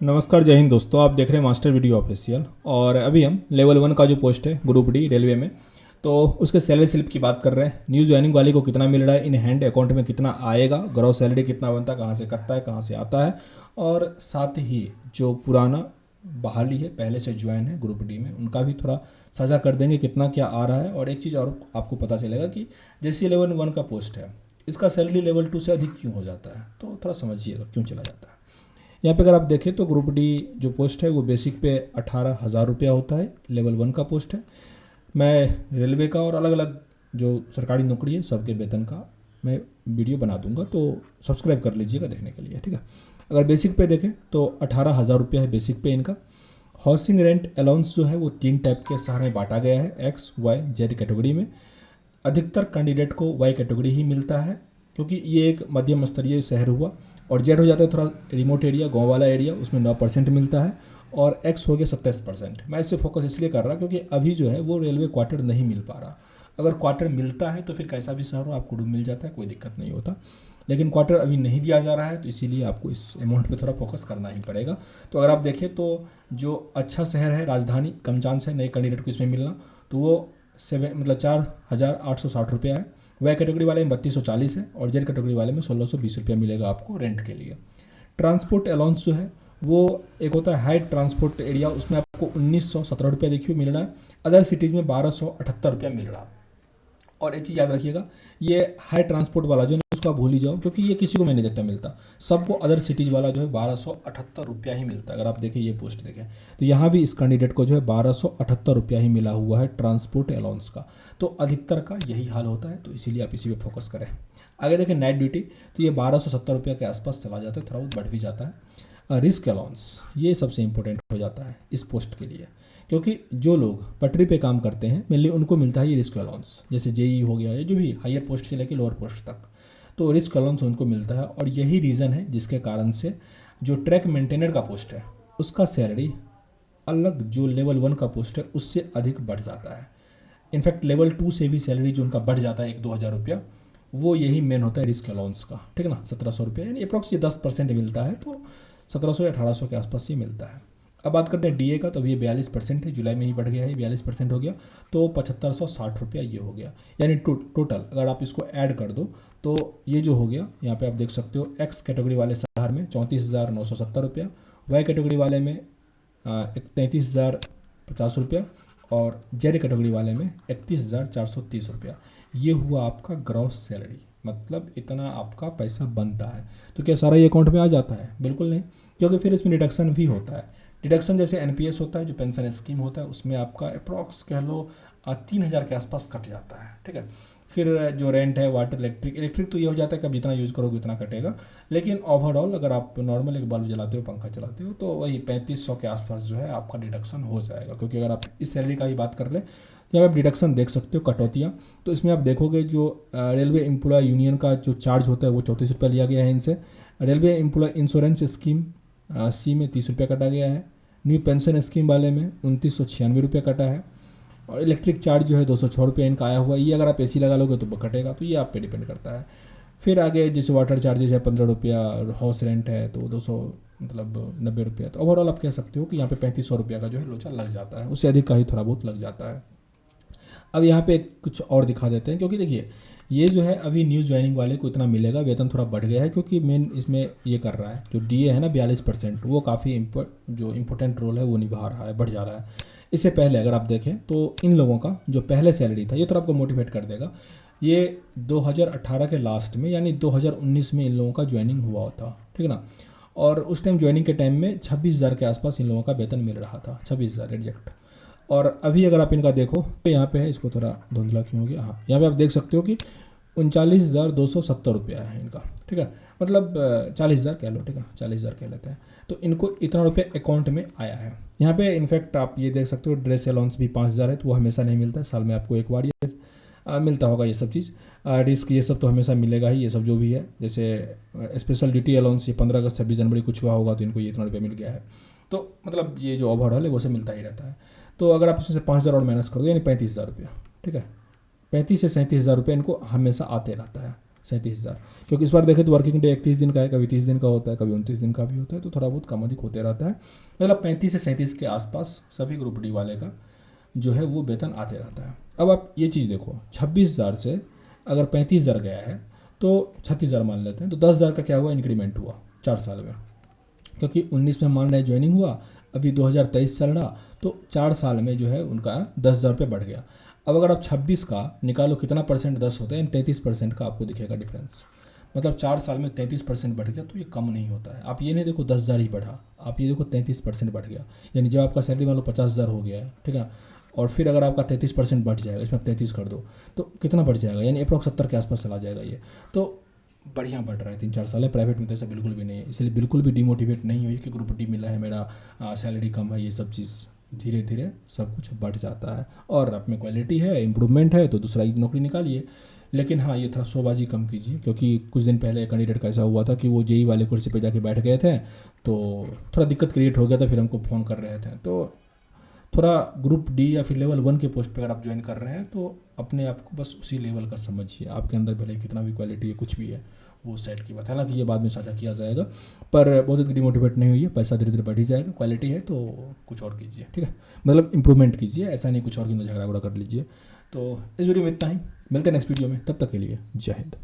नमस्कार, जय हिंद दोस्तों। आप देख रहे हैं मास्टर वीडियो ऑफिशियल। और अभी हम लेवल 1 का जो पोस्ट है ग्रुप डी रेलवे में, तो उसके सैलरी स्लिप की बात कर रहे हैं। न्यू ज्वाइनिंग वाले को कितना मिल रहा है, इन हैंड अकाउंट में कितना आएगा, ग्रॉस सैलरी कितना बनता है, कहाँ से कटता है, कहाँ से आता है, और साथ ही जो पुराना बहाली है, पहले से ज्वाइन है ग्रुप डी में, उनका भी थोड़ा साझा कर देंगे कितना क्या आ रहा है। और एक चीज़ और आपको पता चलेगा कि जैसे लेवल 1 का पोस्ट है, इसका सैलरी लेवल 2 से अधिक क्यों हो जाता है, तो थोड़ा समझिएगा क्यों चला जाता है। यहाँ पे अगर आप देखें तो ग्रुप डी जो पोस्ट है वो बेसिक पे 18,000 रुपया होता है, लेवल 1 का पोस्ट है। मैं रेलवे का और अलग अलग जो सरकारी नौकरी है सबके वेतन का मैं वीडियो बना दूंगा, तो सब्सक्राइब कर लीजिएगा देखने के लिए, ठीक है। अगर बेसिक पे देखें तो 18,000 रुपया है बेसिक पे इनका। हाउसिंग रेंट अलाउंस जो है वो 3 टाइप के सहारे में बांटा गया है, एक्स वाई जेड कैटेगरी में। अधिकतर कैंडिडेट को वाई कैटेगरी ही मिलता है, क्योंकि ये एक मध्यम स्तरीय शहर हुआ। और जेड हो जाता है थोड़ा रिमोट एरिया, गांव वाला एरिया, उसमें 9% मिलता है। और एक्स हो गया 27%। मैं इस पर फोकस इसलिए कर रहा क्योंकि अभी जो है वो रेलवे क्वार्टर नहीं मिल पा रहा। अगर क्वार्टर मिलता है तो फिर कैसा भी शहर हो आपको रूम मिल जाता है, कोई दिक्कत नहीं होता। लेकिन क्वार्टर अभी नहीं दिया जा रहा है, तो इसीलिए आपको इस अमाउंट पे थोड़ा फोकस करना ही पड़ेगा। तो अगर आप देखें तो जो अच्छा शहर है राजधानी, कम चांस है नए कैंडिडेट को इसमें मिलना, तो वो 4,860 रुपया है। वह कैटेगरी वाले में 3240 है, और जेड कैटेगरी वाले में 1620 रुपया मिलेगा आपको रेंट के लिए। ट्रांसपोर्ट अलाउंस जो है वो एक होता है हाई ट्रांसपोर्ट एरिया, उसमें आपको 1917 रुपया देखिए मिल रहा है। अदर सिटीज़ में 1278 रुपया मिल रहा है। और एक चीज़ याद रखिएगा, ये हाई ट्रांसपोर्ट वाला जो है उसको आप भूल ही जाओ, क्योंकि ये किसी को मैं नहीं देखता मिलता। सबको अदर सिटीज़ वाला जो है 1278 रुपया ही मिलता है। अगर आप देखें ये पोस्ट देखें तो यहाँ भी इस कैंडिडेट को जो है 1278 रुपया ही मिला हुआ है ट्रांसपोर्ट अलाउंस का। तो अधिकतर का यही हाल होता है, तो इसीलिए आप इसी पे फोकस करें। आगे देखें नाइट ड्यूटी, तो ये 1270 रुपया के आसपास चला जाता है, थोड़ा बहुत बढ़ भी जाता है। रिस्क अलाउंस ये सबसे इंपॉर्टेंट हो जाता है इस पोस्ट के लिए, क्योंकि जो लोग पटरी पे काम करते हैं मेनली उनको मिलता है ये रिस्क अलाउंस। जैसे जेई हो गया या जो भी हायर पोस्ट से लेकर लोअर पोस्ट तक, तो रिस्क अलाउंस उनको मिलता है। और यही रीज़न है जिसके कारण से जो ट्रैक मेंटेनर का पोस्ट है उसका सैलरी अलग जो लेवल 1 का पोस्ट है उससे अधिक बढ़ जाता है। इनफैक्ट लेवल 2 से भी सैलरी जो उनका बढ़ जाता है 1-2 हज़ार रुपया, वो यही मेन होता है रिस्क अलाउंस का, ठीक है ना। 1700 रुपया यानी अप्रॉक्स ये 10% मिलता है, तो 1700 या 1800 के आसपास ये मिलता है। अब बात करते हैं डीए का, तो अभी ये 42% है, जुलाई में ही बढ़ गया है, 42% हो गया, तो 7560 रुपया ये हो गया। यानी टोटल अगर आप इसको ऐड कर दो तो ये जो हो गया, यहाँ पे आप देख सकते हो एक्स कैटेगरी वाले शहर में 34,970 रुपया, वाई कैटेगरी वाले में 33,050 रुपया, और जेड कैटेगरी वाले में 31,430 रुपया। ये हुआ आपका ग्रॉस सैलरी, मतलब इतना आपका पैसा बनता है। तो क्या सारा ये अकाउंट में आ जाता है? बिल्कुल नहीं, क्योंकि फिर इसमें डिडक्शन भी होता है। डिडक्शन जैसे एनपीएस होता है, जो पेंशन स्कीम होता है, उसमें आपका अप्रॉक्स कह लो 3,000 के आसपास कट जाता है, ठीक है। फिर जो रेंट है, वाटर, इलेक्ट्रिक तो ये हो जाता है कि आप जितना यूज़ करोगे उतना कटेगा। लेकिन ओवरऑल अगर आप नॉर्मल एक बल्ब जलाते हो, पंखा चलाते हो, तो वही 3500 के आसपास जो है आपका डिडक्शन हो जाएगा। क्योंकि अगर आप इस सैलरी का ही बात कर ले, जब आप डिडक्शन देख सकते हो कटौतियाँ, तो इसमें आप देखोगे जो रेलवे एम्प्लॉय यूनियन का जो चार्ज होता है वो 34 रुपया लिया गया है इनसे। रेलवे एम्प्लॉय इंश्योरेंस स्कीम सी में 30 रुपया कटा गया है। न्यू पेंशन स्कीम वाले में 2996 रुपया कटा है। और इलेक्ट्रिक चार्ज जो है 206 रुपया इनका आया हुआ है। ये अगर आप एसी लगा लोगे तो कटेगा, तो ये आप पे डिपेंड करता है। फिर आगे जैसे वाटर चार्जेज है 15 रुपया, और हाउस रेंट है तो 200 मतलब 90 रुपया। तो ओवरऑल आप कह सकते हो कि यहाँ पे 3500 रुपया का जो है लोचा लग जाता है, उससे अधिक का ही थोड़ा बहुत लग जाता है। अब यहाँ पे कुछ और दिखा देते हैं, क्योंकि देखिए ये जो है अभी न्यू ज्वाइनिंग वाले को इतना मिलेगा, वेतन थोड़ा बढ़ गया है, क्योंकि मेन इसमें ये कर रहा है जो डीए है ना 42%, वो काफ़ी जो इम्पोर्टेंट रोल है वो निभा रहा है, बढ़ जा रहा है। इससे पहले अगर आप देखें तो इन लोगों का जो पहले सैलरी था, ये थोड़ा आपको मोटिवेट कर देगा। ये 2018 के लास्ट में यानी 2019 में इन लोगों का ज्वाइनिंग हुआ होता, ठीक है ना। और उस टाइम ज्वाइनिंग के टाइम में 26,000 के आसपास इन लोगों का वेतन मिल रहा था, 26,000 एग्जैक्ट। और अभी अगर आप इनका देखो तो यहाँ पे है, इसको थोड़ा धुंधला क्यों हो गया, हाँ यहाँ पे आप देख सकते हो कि 39,270 रुपया है इनका, ठीक है। मतलब 40,000 कह लो, ठीक है, 40,000 कह लेते हैं। तो इनको इतना रुपया अकाउंट में आया है। यहाँ पे इनफैक्ट आप ये देख सकते हो ड्रेस अलाउंस भी 5,000 है, तो वो हमेशा नहीं मिलता है, साल में आपको एक बार ये मिलता होगा ये सब चीज़। रिस्क ये सब तो हमेशा मिलेगा ही, ये सब जो भी है। जैसे स्पेशल ड्यूटी अलाउंस ये 15 अगस्त 26 जनवरी कुछ हुआ होगा तो इनको ये इतना रुपया मिल गया है। तो मतलब ये जो ओवरऑल है वो सब मिलता ही रहता है। तो अगर आप इसमें से 5,000 और माइनस कर दो यानी 35,000 रुपया, ठीक है। 35 से 37,000 रुपये इनको हमेशा आते रहता है। 37,000। क्योंकि इस बार देखें तो वर्किंग डे 31 दिन का है, कभी 30 दिन का होता है, कभी 29 दिन का भी होता है, तो थोड़ा बहुत कम अधिक होते रहता है। मतलब 35 से 37 के आसपास सभी ग्रुप डी वाले का जो है वो वेतन आते रहता है। अब आप ये चीज़ देखो, 26,000 से अगर 35,000 गया है तो 36,000 मान लेते हैं, तो 10,000 का क्या हुआ, इंक्रीमेंट हुआ 4 साल में। क्योंकि 19 में मान रहे ज्वाइनिंग हुआ, अभी 2023 चल रहा, तो 4 साल में जो है उनका 10,000 रुपये बढ़ गया। अब अगर आप 26 का निकालो कितना परसेंट 10 होता है, 33% का आपको दिखेगा डिफरेंस। मतलब 4 साल में 33% बढ़ गया, तो ये कम नहीं होता है। आप ये नहीं देखो 10,000 ही बढ़ा, आप ये देखो 33% बढ़ गया। यानी जब आपका सैलरी मान लो 50,000 हो गया है, ठीक है, और फिर अगर आपका 33% बढ़ जाएगा, इसमें आप 33 कर दो तो कितना बढ़ जाएगा, यानी अप्रॉक्स 70 के आसपास चला जाएगा ये। तो बढ़िया बढ़ रहा है 3-4 साल है। प्राइवेट में तो ऐसा बिल्कुल भी नहीं है, इसलिए बिल्कुल भी डिमोटिवेट नहीं हुई कि ग्रुप डी मिला है, मेरा सैलरी कम है, ये सब चीज़ धीरे धीरे सब कुछ बढ़ जाता है। और आप में क्वालिटी है, इम्प्रूवमेंट है, तो दूसरा नौकरी निकालिए। लेकिन हाँ, ये थोड़ा शोबाजी कम कीजिए, क्योंकि कुछ दिन पहले कैंडिडेट का ऐसा हुआ था कि वो जेई वाले कुर्सी पे जाके बैठ गए थे, तो थोड़ा दिक्कत क्रिएट हो गया था, फिर हमको फ़ोन कर रहे थे। तो थोड़ा ग्रुप डी या फिर लेवल 1 के पोस्ट पे अगर आप ज्वाइन कर रहे हैं तो अपने आप को बस उसी लेवल का समझिए। आपके अंदर भले कितना भी क्वालिटी है, कुछ भी है, वो सेट की बात है। हालांकि ये बाद में साझा किया जाएगा, पर बहुत डिमोटिवेट नहीं हुई है, पैसा धीरे धीरे बढ़ ही जाएगा। क्वालिटी है तो कुछ और कीजिए, ठीक है, मतलब इंप्रूवमेंट कीजिए, ऐसा नहीं कुछ और की झगड़ा उगड़ा कर लीजिए। तो इस वीडियो में इतना ही, मिलते हैं नेक्स्ट वीडियो में, तब तक के लिए जय हिंद।